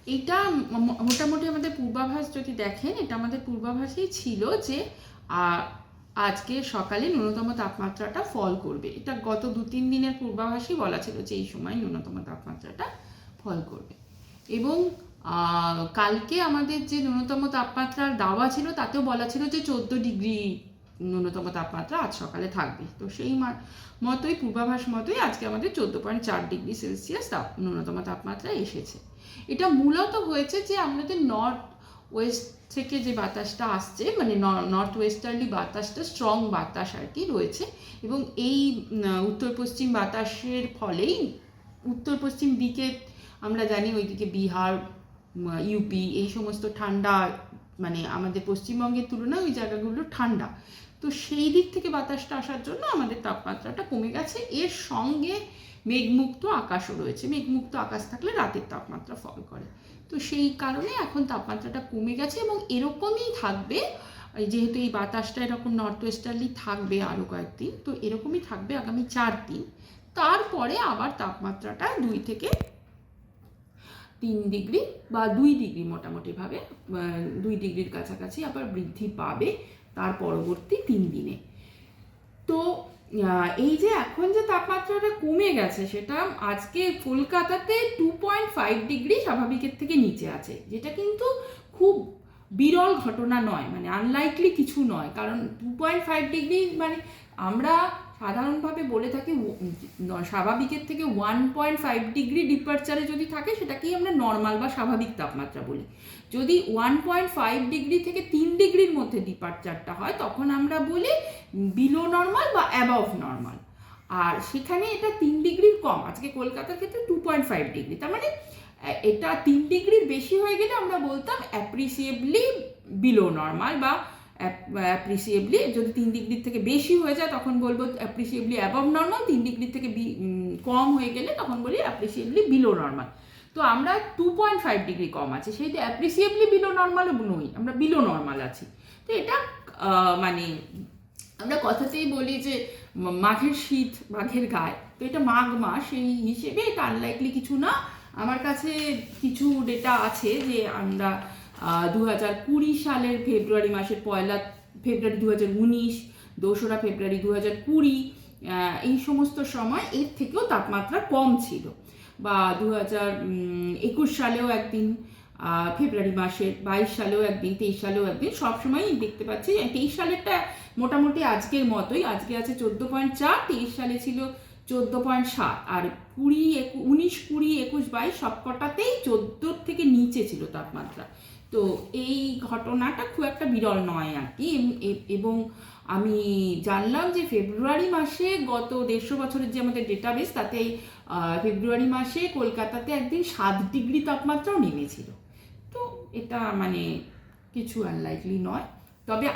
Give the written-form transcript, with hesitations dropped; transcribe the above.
এটা মোটামুটি আমাদের পূর্বাভাস যদি দেখেন, এটা আমাদের পূর্বাভাসেই ছিল যে আজকে সকালে ন্যূনতম তাপমাত্রাটা ফল করবে। এটা গত 2-3 দিনের পূর্বাভাসই বলা ছিল যে এই সময় ন্যূনতম তাপমাত্রাটা ফল করবে। এবং কালকে আমাদের যে ন্যূনতম তাপমাত্রার দাওয়া ছিল তাতেও বলা ছিল যে 14 ডিগ্রি ন্যূনতম তাপমাত্রা আজ সকালে থাকবে। তো সেই মতোই পূর্বাভাস মতোই আজকে আমাদের 14.4 ডিগ্রি সেলসিয়াস ন্যূনতম তাপমাত্রা এসেছে। এটা মূলত হয়েছে যে আমাদের নর্থ ওয়েস্ট থেকে যে বাতাসটা আসছে, মানে নর্থ ওয়েস্টার্লি বাতাসটা স্ট্রং বাতাস আর কি রয়েছে, এবং এই উত্তর পশ্চিম বাতাসের ফলেই উত্তর পশ্চিম দিকে আমরা জানি ওইদিকে বিহার, ইউপি এই সমস্ত ঠান্ডা, মানে আমাদের পশ্চিমবঙ্গের তুলনায় ওই জায়গাগুলো ঠান্ডা। তো সেই দিক থেকে বাতাসটা আসার জন্য আমাদের তাপমাত্রাটা কমে গেছে। এর সঙ্গে মেঘমুক্ত আকাশও রয়েছে। মেঘমুক্ত আকাশ থাকলে রাতের তাপমাত্রা ফল করে। তো সেই কারণে এখন তাপমাত্রাটা কমে গেছে এবং এরকমই থাকবে। যেহেতু এই বাতাসটা এরকম নর্থ ওয়েস্টার্লি থাকবে আরও কয়েকদিন, তো এরকমই থাকবে আগামী 4 দিন। তারপরে আবার তাপমাত্রাটা 2 থেকে 3 ডিগ্রি বা 2 ডিগ্রি মোটামুটিভাবে 2 ডিগ্রির কাছাকাছি আবার বৃদ্ধি পাবে তার পরবর্তী 3 দিনে। তো এই যে এখন যে তাপমাত্রাটা কমে গেছে, সেটা আজকে কলকাতাতে 2.5 ডিগ্রি স্বাভাবিকের থেকে নিচে আছে, যেটা কিন্তু খুব বিরল ঘটনা নয়, মানে আনলাইকলি কিছু নয়। কারণ 2.5 ডিগ্রি মানে আমরা সাধারণভাবে বলে থাকি স্বাভাবিকের থেকে 1.5 ডিগ্রি ডিপারচারে যদি থাকে সেটাকেই আমরা নর্মাল বা স্বাভাবিক তাপমাত্রা বলি। যদি 1.5 ডিগ্রি থেকে 3 ডিগ্রির মধ্যে ডিপারচারটা হয় তখন আমরা বলি বিলো নর্মাল বা অ্যাবভ নর্মাল। আর সেখানে এটা 3 ডিগ্রির কম, আজকে কলকাতার ক্ষেত্রে 2.5 ডিগ্রি, তার মানে এটা 3 ডিগ্রির বেশি হয়ে গেলে আমরা বলতাম অ্যাপ্রিসিয়েবলি বিলো নর্মাল, বা অ্যাপ্রিসিয়েবলি যদি 3 ডিগ্রির থেকে বেশি হয়ে যায় তখন বলবো অ্যাপ্রিসিয়েবলি অ্যাবভ নর্মাল, 3 ডিগ্রির থেকে কম হয়ে গেলে তখন বলি অ্যাপ্রিসিয়েবলি বিলো নর্মাল। তো আমরা 2.5 ডিগ্রি কম আছে, সেইটা অ্যাপ্রিসিয়েবলি বিলো নর্মালও নই, আমরা বিলো নর্মাল আছি। তো এটা মানে আমরা কথাতেই বলি যে মাঘের শীত বাঘের গায়ে, তো এটা মাঘ মাস, সেই হিসেবে এটা আনলাইকলি কিছু না। আমার কাছে কিছু ডেটা আছে যে আমরা 2020 সালের ফেব্রুয়ারি মাসের 1 ফেব্রুয়ারি 2019, 2রা ফেব্রুয়ারি 2020, এই সমস্ত সময় এর থেকেও তাপমাত্রা কম ছিল। বা 2021 সালেও একদিন ফেব্রুয়ারি মাসের, 22 সালেও একদিন, 23 সালেও একদিন, সবসময়ই দেখতে পাচ্ছি। 23 সালেরটা মোটামুটি আজকের মতোই, আজকে আছে 14.4, 23 সালে ছিল 14.7, আর 19, 20, 21, 22 সবকটাতেই 14 থেকে নিচে ছিল তাপমাত্রা। তো এই ঘটনাটা খুব একটা বিরল নয় আর কি। এবং আমি জানলাম যে ফেব্রুয়ারি মাসে গত 150 বছরের যে আমাদের ডেটাবেস, তাতে ফেব্রুয়ারি মাসে কলকাতাতে একদিন 7 ডিগ্রি তাপমাত্রাও নেমেছিল। তো এটা মানে কিছু আনলাইকলি নয়। তবে